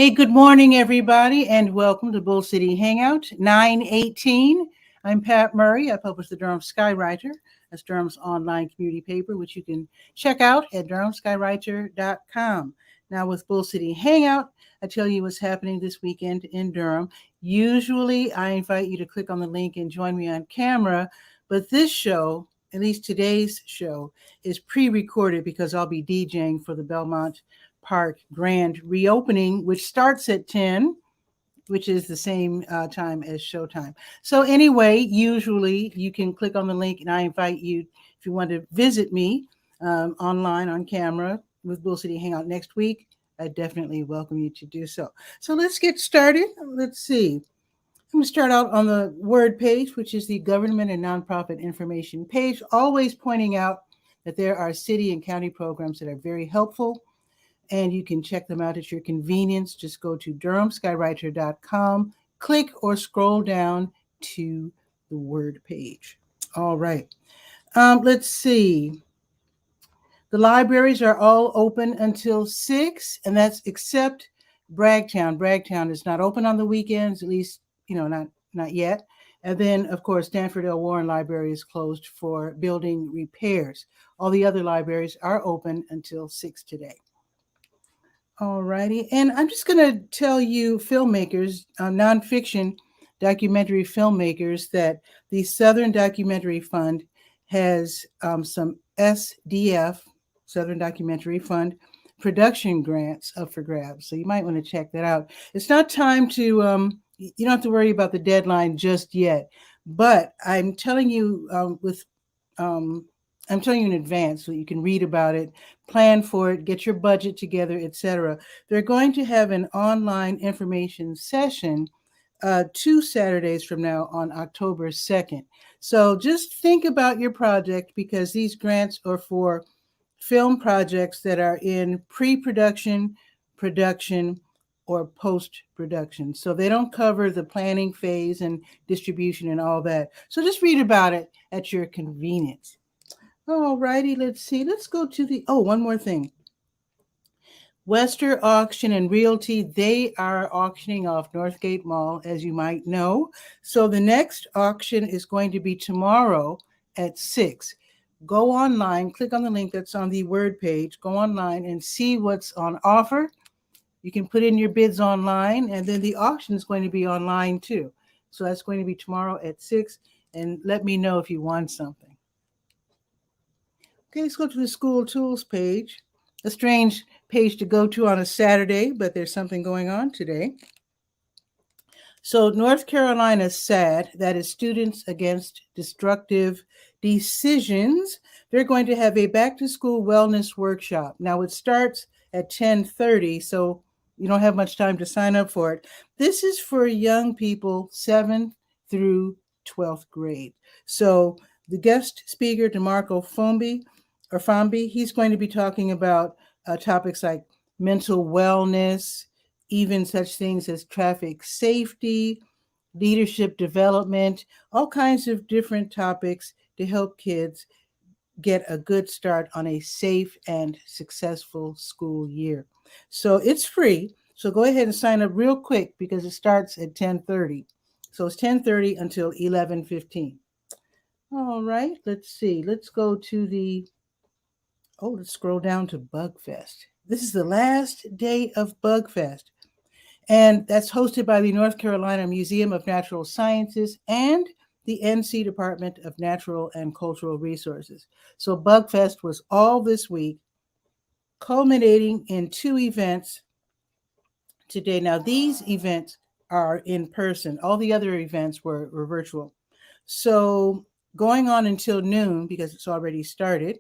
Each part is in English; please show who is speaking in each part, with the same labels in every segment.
Speaker 1: Hey, good morning, everybody, and welcome to Bull City Hangout 918. I'm Pat Murray. I publish the Durham Skywriter. That's Durham's online community paper, which you can check out at durhamskywriter.com. Now, with Bull City Hangout, I tell you what's happening this weekend in Durham. Usually, I invite you to click on the link and join me on camera, but this show, at least today's show, is pre-recorded because I'll be DJing for the Belmont Park grand reopening, which starts at 10, which is the same time as showtime. So anyway, usually you can click on the link and I invite you, if you want to visit me online on camera with Bull City Hangout next week, I definitely welcome you to do so. So let's get started. Let's see. I'm going to start out on the word page, which is the government and nonprofit information page, always pointing out that there are city and county programs that are very helpful, and you can check them out at your convenience. Just go to durhamskywriter.com, click or scroll down to the word page. All right. Let's see. The libraries are all open until 6, and that's except Bragtown. Bragtown is not open on the weekends, at least, not yet. And then, of course, Stanford L. Warren Library is closed for building repairs. All the other libraries are open until 6 today. All righty. And I'm just going to tell you filmmakers, nonfiction documentary filmmakers, that the Southern Documentary Fund has some SDF, Southern Documentary Fund, production grants up for grabs. So you might want to check that out. It's not time to, you don't have to worry about the deadline just yet, but I'm telling you I'm telling you in advance so you can read about it, plan for it, get your budget together, etc. They're going to have an online information session 2 Saturdays from now on October 2nd. So just think about your project, because these grants are for film projects that are in pre-production, production, or post-production. So they don't cover the planning phase and distribution and all that. So just read about it at your convenience. All righty, let's see. Let's go to one more thing. Wester Auction and Realty, they are auctioning off Northgate Mall, as you might know. So the next auction is going to be tomorrow at 6. Go online, click on the link that's on the word page, go online and see what's on offer. You can put in your bids online, and then the auction is going to be online too. So that's going to be tomorrow at 6, and let me know if you want something. Okay, let's go to the school tools page. A strange page to go to on a Saturday, but there's something going on today. So North Carolina SAD, that is Students Against Destructive Decisions, they're going to have a back-to-school wellness workshop. Now it starts at 10:30, so you don't have much time to sign up for it. This is for young people 7th through 12th grade. So the guest speaker, DeMarco Fambi, he's going to be talking about topics like mental wellness, even such things as traffic safety, leadership development, all kinds of different topics to help kids get a good start on a safe and successful school year. So it's free. So go ahead and sign up real quick because it starts at 10:30. So it's 10:30 until 11:15. All right, let's see. Let's go to let's scroll down to Bugfest. This is the last day of Bugfest, and that's hosted by the North Carolina Museum of Natural Sciences and the NC Department of Natural and Cultural Resources. So Bugfest was all this week, culminating in 2 events today. Now, these events are in person. All the other events were virtual. So going on until noon, because it's already started,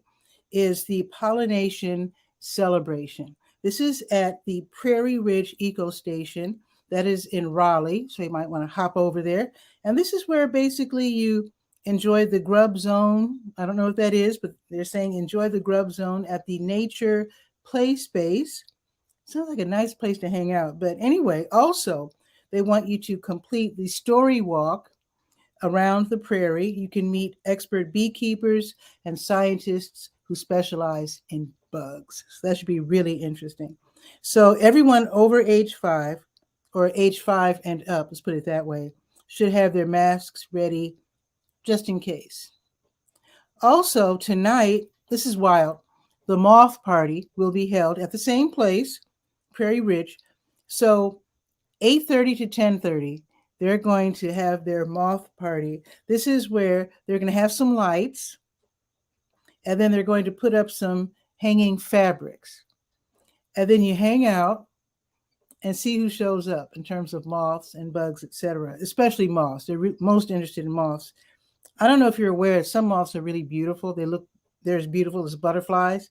Speaker 1: is the pollination celebration. This is at the Prairie Ridge Eco Station that is in Raleigh, so you might want to hop over there. And this is where basically you enjoy the grub zone. I don't know what that is, but they're saying enjoy the grub zone at the Nature Play Space. Sounds like a nice place to hang out. But anyway, also, they want you to complete the story walk around the prairie. You can meet expert beekeepers and scientists who specialize in bugs. So that should be really interesting. So everyone over age 5 or age 5 and up, let's put it that way, should have their masks ready just in case. Also, tonight, this is wild, the moth party will be held at the same place, Prairie Ridge. So 8:30 to 10:30, they're going to have their moth party. This is where they're going to have some lights, and then they're going to put up some hanging fabrics. And then you hang out and see who shows up in terms of moths and bugs, etc., especially moths. They're most interested in moths. I don't know if you're aware, some moths are really beautiful. They're as beautiful as butterflies,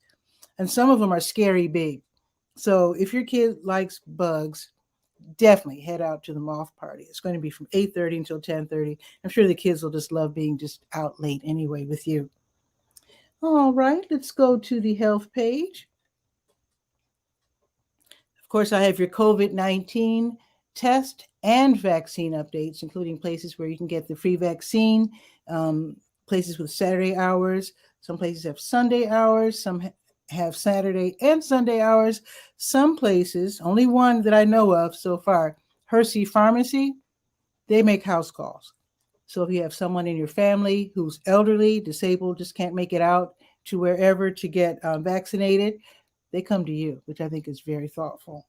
Speaker 1: and some of them are scary big. So if your kid likes bugs, definitely head out to the moth party. It's going to be from 8:30 until 10:30. I'm sure the kids will just love being just out late anyway with you. All right, let's go to the health page. Of course, I have your COVID-19 test and vaccine updates, including places where you can get the free vaccine, places with Saturday hours. Some places have Sunday hours. Some have Saturday and Sunday hours. Some places, only one that I know of so far, Hershey Pharmacy, they make house calls. So if you have someone in your family who's elderly, disabled, just can't make it out to wherever to get vaccinated, they come to you, which I think is very thoughtful.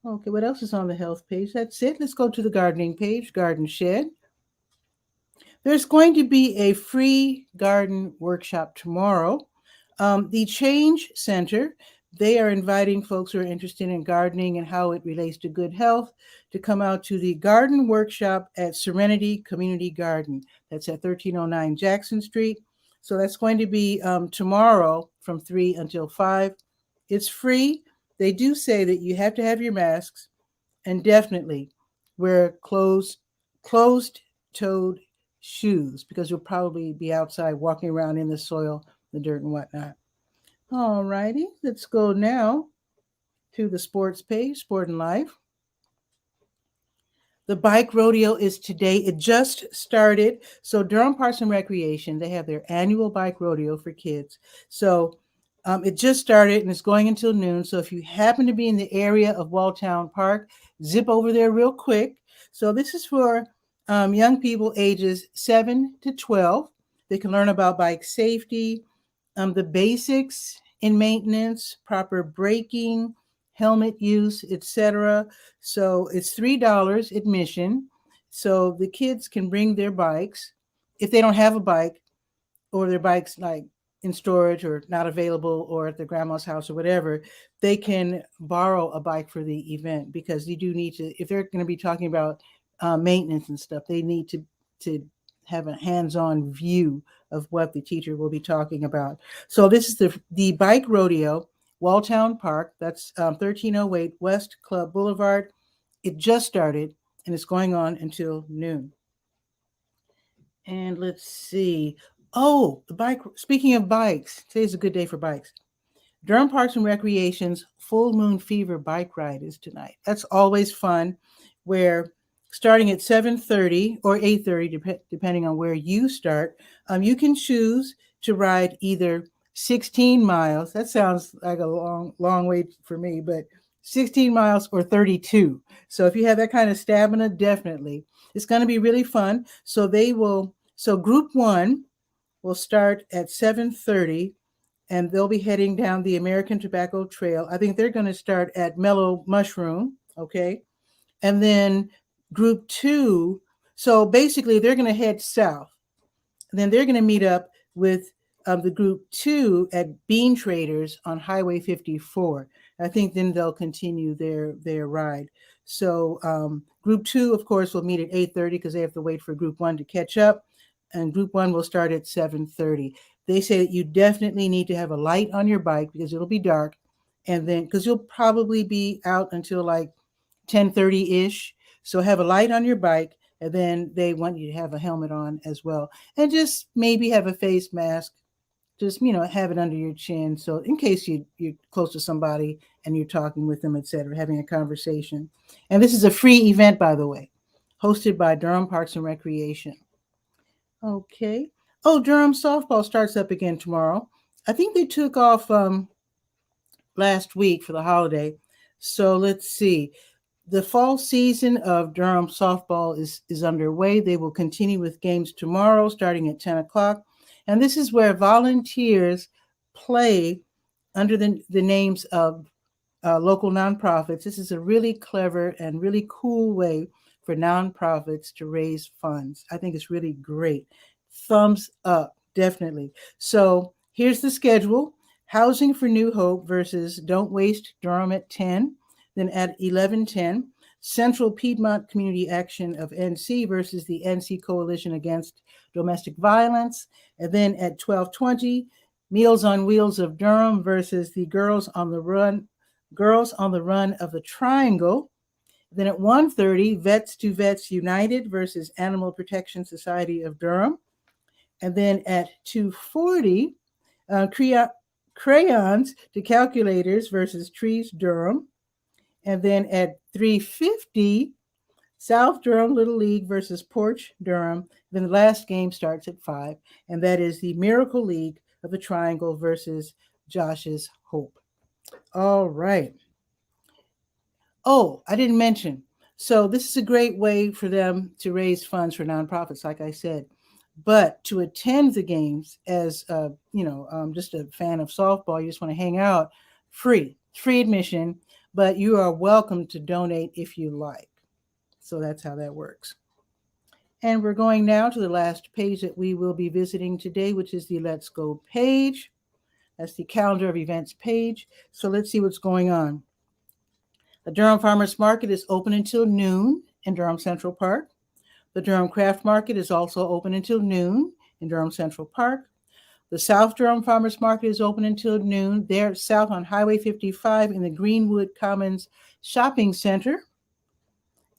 Speaker 1: Okay, what else is on the health page? That's it. Let's go to the gardening page, Garden Shed. There's going to be a free garden workshop tomorrow. The Change Center, they are inviting folks who are interested in gardening and how it relates to good health to come out to the garden workshop at Serenity Community Garden. That's at 1309 Jackson Street. So that's going to be tomorrow from 3 until 5. It's free. They do say that you have to have your masks and definitely wear closed-toed shoes because you'll probably be outside walking around in the soil, the dirt and whatnot. All righty, let's go now to the sports page, Sport and Life. The bike rodeo is today. It just started. So Durham Parks and Recreation, they have their annual bike rodeo for kids. So it just started and it's going until noon. So if you happen to be in the area of Walltown Park, zip over there real quick. So this is for young people ages 7 to 12. They can learn about bike safety, the basics in maintenance, proper braking, helmet use, etc. So it's $3 admission. So the kids can bring their bikes. If they don't have a bike or their bike's like in storage or not available or at their grandma's house or whatever, they can borrow a bike for the event because you do need to, if they're going to be talking about maintenance and stuff, they need to have a hands-on view of what the teacher will be talking about. So this is the bike rodeo, Walltown Park. That's 1308 West Club Boulevard. It just started and it's going on until noon. And let's see. Oh, the bike. Speaking of bikes, today's a good day for bikes. Durham Parks and Recreation's Full Moon Fever bike ride is tonight. That's always fun, where starting at 7:30 or 8:30, depending on where you start, you can choose to ride either 16 miles. That sounds like a long way for me, but 16 miles or 32. So if you have that kind of stamina, definitely. It's going to be really fun. So group 1 will start at 7:30 and they'll be heading down the American Tobacco Trail. I think they're going to start at Mellow Mushroom, okay? And then group 2, so basically they're going to head south. And then they're going to meet up with the group 2 at Bean Traders on Highway 54. I think then they'll continue their ride. So group 2, of course, will meet at 8:30 because they have to wait for group 1 to catch up. And group 1 will start at 7:30. They say that you definitely need to have a light on your bike because it'll be dark. And then, because you'll probably be out until like 10:30-ish. So have a light on your bike. And then they want you to have a helmet on as well. And just maybe have a face mask. Just, have it under your chin. So in case you're close to somebody and you're talking with them, etc., having a conversation. And this is a free event, by the way, hosted by Durham Parks and Recreation. Okay. Oh, Durham softball starts up again tomorrow. I think they took off last week for the holiday. So let's see. The fall season of Durham softball is underway. They will continue with games tomorrow starting at 10 o'clock. And this is where volunteers play under the names of local nonprofits. This is a really clever and really cool way for nonprofits to raise funds. I think it's really great. Thumbs up, definitely. So here's the schedule. Housing for New Hope versus Don't Waste Durham at 10. Then at 11:10, Central Piedmont Community Action of NC versus the NC Coalition Against Domestic Violence. And then at 12:20, Meals on Wheels of Durham versus the Girls on the Run of the Triangle. Then at 1:30, Vets to Vets United versus Animal Protection Society of Durham. And then at 2:40, Crayons to Calculators versus Trees Durham. And then at 3:50, South Durham Little League versus Porch Durham. Then the last game starts at 5, and that is the Miracle League of the Triangle versus Josh's Hope. All right. Oh, I didn't mention. So this is a great way for them to raise funds for nonprofits, like I said. But to attend the games as, just a fan of softball, you just want to hang out, free admission, but you are welcome to donate if you like. So that's how that works. And we're going now to the last page that we will be visiting today, which is the Let's Go page. That's the calendar of events page. So let's see what's going on. The Durham Farmers Market is open until noon in Durham Central Park. The Durham Craft Market is also open until noon in Durham Central Park. The South Durham Farmers Market is open until noon. There south on Highway 55 in the Greenwood Commons Shopping Center.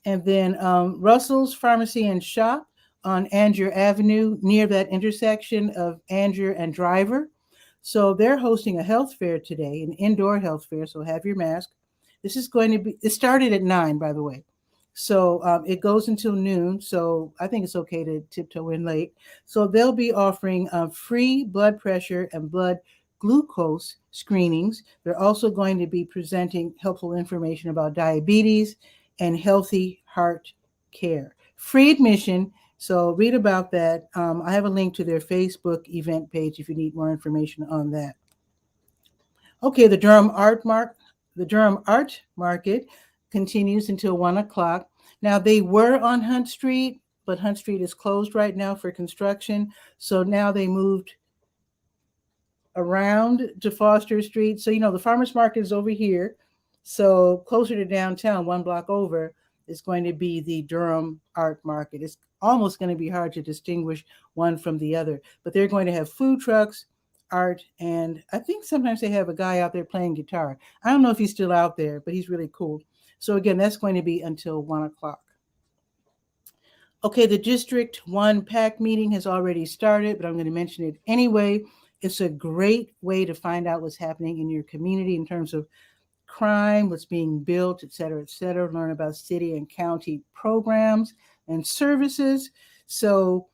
Speaker 1: And then Russell's Pharmacy and Shop on Angier Avenue near that intersection of Angier and Driver. So they're hosting a health fair today, an indoor health fair, so have your mask. This is going to be, it started at 9, by the way. So it goes until noon. So I think it's okay to tiptoe in late. So they'll be offering free blood pressure and blood glucose screenings. They're also going to be presenting helpful information about diabetes and healthy heart care. Free admission. So read about that. I have a link to their Facebook event page if you need more information on that. Okay, the Durham Art Market continues until 1 o'clock. Now, they were on Hunt Street, but Hunt Street is closed right now for construction. So now they moved around to Foster Street. So, the farmers market is over here. So closer to downtown, 1 block over, is going to be the Durham Art Market. It's almost going to be hard to distinguish one from the other, but they're going to have food trucks, art, and I think sometimes they have a guy out there playing guitar. I don't know if he's still out there, but he's really cool. So again, that's going to be until 1 o'clock. Okay, the District 1 PAC meeting has already started, but I'm going to mention it anyway. It's a great way to find out what's happening in your community in terms of crime, what's being built, et cetera, learn about city and county programs and services. So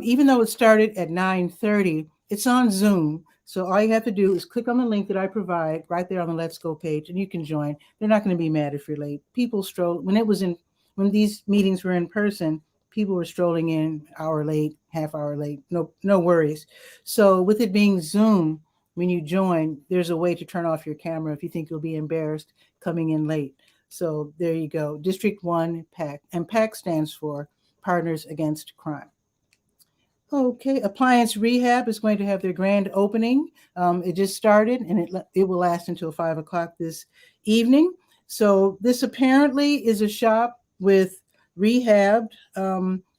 Speaker 1: even though it started at 9:30, it's on Zoom. So all you have to do is click on the link that I provide right there on the Let's Go page, and you can join. They're not going to be mad if you're late. People stroll when these meetings were in person, people were strolling in hour late, half hour late. No worries. So with it being Zoom, when you join, there's a way to turn off your camera if you think you'll be embarrassed coming in late. So there you go. District 1 PAC, and PAC stands for Partners Against Crime. Okay, Appliance Rehab is going to have their grand opening. It just started, and it will last until 5 o'clock this evening. So this apparently is a shop with rehabbed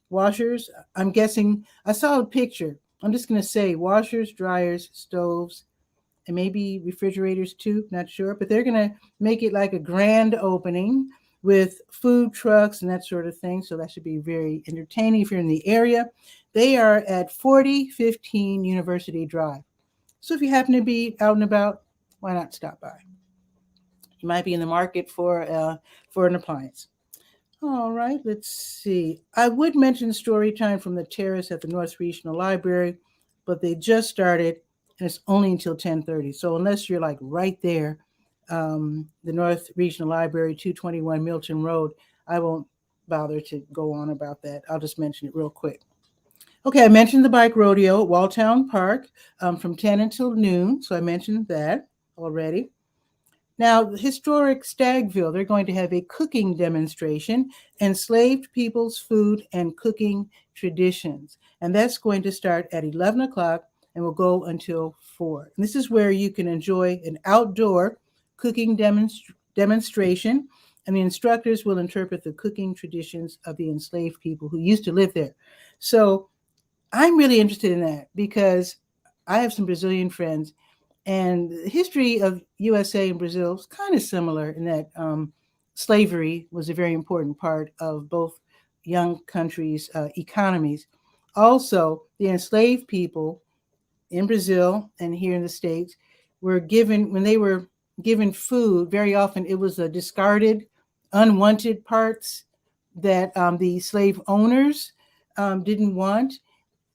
Speaker 1: washers. I'm guessing, I saw a picture. I'm just going to say washers, dryers, stoves, and maybe refrigerators too, not sure. But they're going to make it like a grand opening with food trucks and that sort of thing. So that should be very entertaining if you're in the area. They are at 4015 University Drive. So if you happen to be out and about, why not stop by? You might be in the market for an appliance. All right, let's see. I would mention story time from the terrace at the North Regional Library, but they just started and it's only until 10:30. So unless you're like right there, the North Regional Library, 221 Milton Road, I won't bother to go on about that. I'll just mention it real quick. Okay, I mentioned the bike rodeo at Walltown Park from 10 until noon. So I mentioned that already. Now, historic Stagville, they're going to have a cooking demonstration, enslaved people's food and cooking traditions. And that's going to start at 11 o'clock and will go until 4. And this is where you can enjoy an outdoor cooking demonstration, and the instructors will interpret the cooking traditions of the enslaved people who used to live there. So I'm really interested in that because I have some Brazilian friends, and the history of USA and Brazil is kind of similar in that slavery was a very important part of both young countries' economies. Also, the enslaved people in Brazil and here in the States were given, when they were given food, very often it was a discarded, unwanted parts that the slave owners didn't want.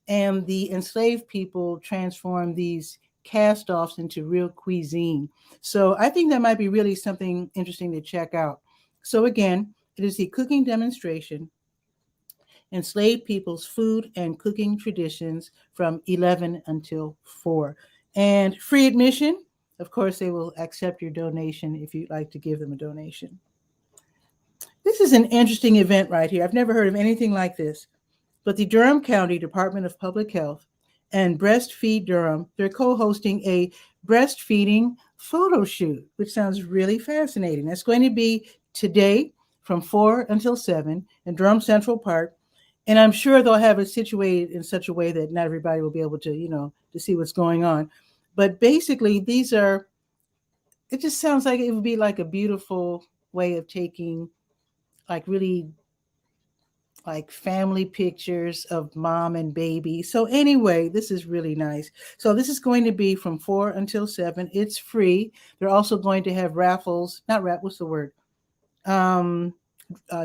Speaker 1: And the enslaved people transformed these cast-offs into real cuisine. So I think that might be really something interesting to check out. So again, it is the cooking demonstration, enslaved people's food and cooking traditions from 11 until 4. And free admission. Of course, they will accept your donation if you'd like to give them a donation. This is an interesting event right here. I've never heard of anything like this. But the Durham County Department of Public Health and Breastfeed Durham, they're co-hosting a breastfeeding photo shoot, which sounds really fascinating. That's going to be today from 4 until 7 in Durham Central Park. And I'm sure they'll have it situated in such a way that not everybody will be able to, to see what's going on. But basically, it just sounds like it would be like a beautiful way of taking like really like family pictures of mom and baby. So anyway, this is really nice. So this is going to be from 4 until 7. It's free. They're also going to have raffles, what's the word?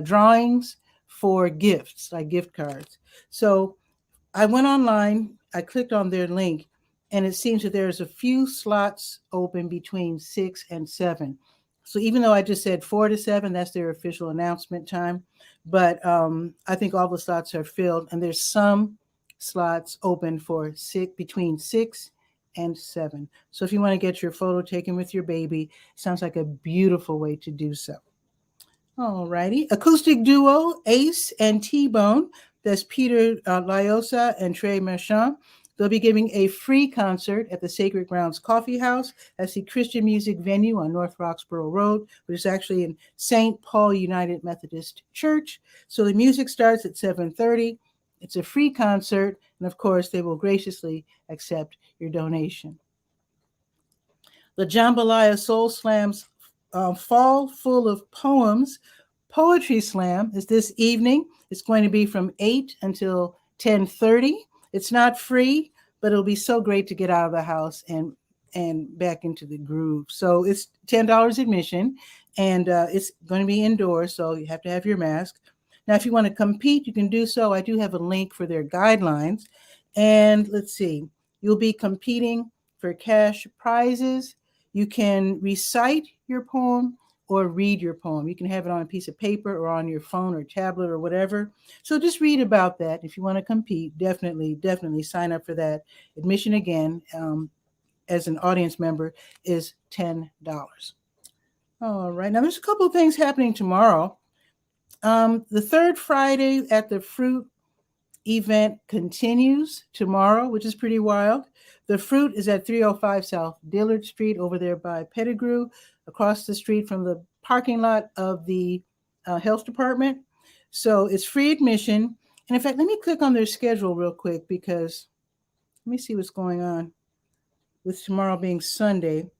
Speaker 1: Drawings for gifts, like gift cards. So I went online, I clicked on their link, and it seems that there's a few slots open between 6 and 7. So even though I just said 4 to 7, that's their official announcement time. But I think all the slots are filled, and there's some slots open for between 6 and 7. So if you want to get your photo taken with your baby, sounds like a beautiful way to do so. All righty. Acoustic duo Ace and T-Bone. That's 𝗕𝗨𝗟𝗟 and 𝗕𝗨𝗟𝗟. They'll be giving a free concert at the Sacred Grounds Coffee House. That's the Christian music venue on North Roxborough Road, which is actually in St. Paul United Methodist Church. So the music starts at 7:30. It's a free concert, and of course, they will graciously accept your donation. The Jambalaya Soul Slam's Fall Full of Poems Poetry Slam is this evening. It's going to be from 8 until 10:30. It's not free, but it'll be so great to get out of the house and back into the groove. So it's $10 admission, and it's going to be indoors, so you have to have your mask. Now, if you want to compete, you can do so. I do have a link for their guidelines. And let's see, you'll be competing for cash prizes. You can recite your poem or read your poem. You can have it on a piece of paper or on your phone or tablet or whatever. So just read about that. If you want to compete, definitely sign up for that. Admission again, as an audience member, is $10. All right. Now, there's a couple of things happening tomorrow. The third Friday at the Fruit event continues tomorrow, which is pretty wild. The Fruit is at 305 South Dillard Street over there by Pettigrew, across the street from the parking lot of the health department. So it's free admission. And in fact, let me click on their schedule real quick because let me see what's going on with tomorrow being Sunday.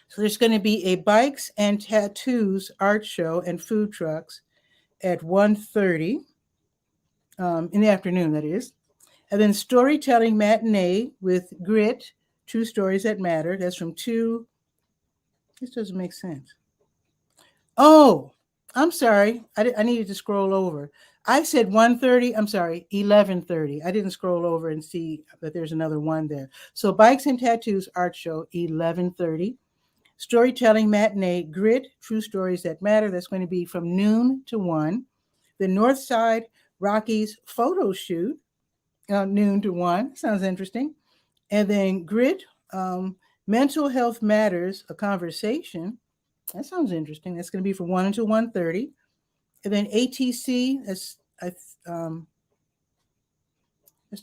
Speaker 1: So there's going to be a bikes and tattoos art show and food trucks at 1:30 in the afternoon, that is. And then storytelling matinee with Grit, True Stories That Matter. That's from 2. This doesn't make sense. Oh, I'm sorry. I needed to scroll over. I said 1:30. I'm sorry, 11:30. I didn't scroll over and see that there's another one there. So Bikes and Tattoos Art Show, 11:30. Storytelling Matinee, Grit, True Stories That Matter. That's going to be from noon to 1. The Northside Rockies photo shoot, noon to 1. Sounds interesting. And then Grit, Mental Health Matters, a conversation. That sounds interesting. That's going to be from 1 until 1:30. And then ATC, it's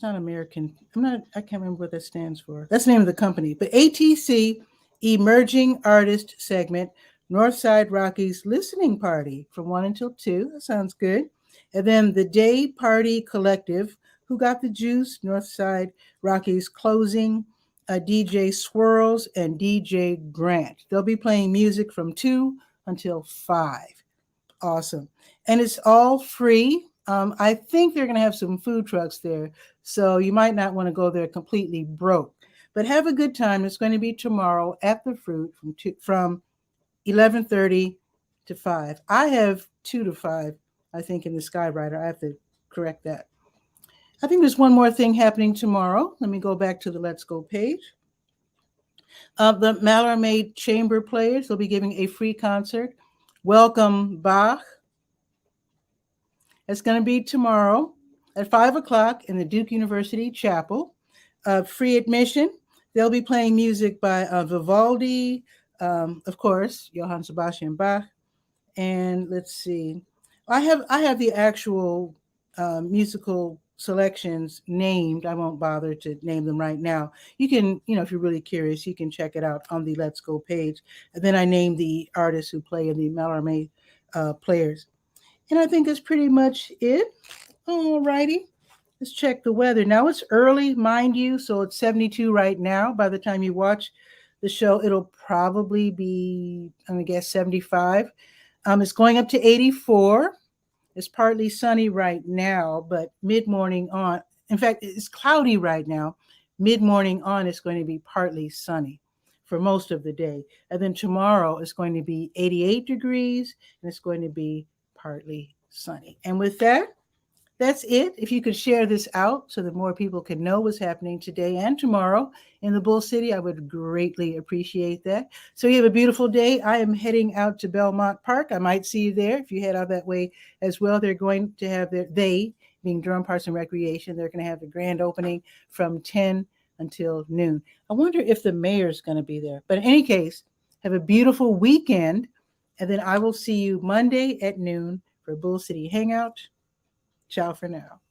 Speaker 1: not American. I can't remember what that stands for. That's the name of the company. But ATC, Emerging Artist Segment, Northside Rockies Listening Party from 1 until 2. That sounds good. And then the Day Party Collective, Who Got the Juice, Northside Rockies Closing, DJ Swirls, and DJ Grant. They'll be playing music from 2 until 5. Awesome. And it's all free. I think they're going to have some food trucks there, so you might not want to go there completely broke. But have a good time. It's going to be tomorrow at the Fruit from 11:30 to 5. I have 2 to 5, I think, in the Skywriter. I have to correct that. I think there's one more thing happening tomorrow. Let me go back to the Let's Go page. The 𝗕𝗨𝗟𝗟 Chamber Players will be giving a free concert. Welcome Bach. It's going to be tomorrow at 5 o'clock in the Duke University Chapel. Free admission. They'll be playing music by Vivaldi, of course, Johann Sebastian Bach. And let's see. I have the actual musical selections named. I won't bother to name them right now. You can, if you're really curious, you can check it out on the Let's Go page. And then I named the artists who play in the 𝗕𝗨𝗟𝗟 players. And I think that's pretty much it. All righty. Let's check the weather. Now it's early, mind you, so it's 72 right now. By the time you watch the show, it'll probably be, I'm going to guess, 75. It's going up to 84. It's partly sunny right now, but mid-morning on, in fact, it's cloudy right now. Mid-morning on, it's going to be partly sunny for most of the day. And then tomorrow, it's going to be 88 degrees, and it's going to be partly sunny. And with that, that's it. If you could share this out so that more people can know what's happening today and tomorrow in the Bull City, I would greatly appreciate that. So you have a beautiful day. I am heading out to Belmont Park. I might see you there if you head out that way as well. They're going to have they being Durham Parks and Recreation, they're going to have the grand opening from 10 until noon. I wonder if the mayor's going to be there. But in any case, have a beautiful weekend. And then I will see you Monday at noon for Bull City Hangout. Ciao for now.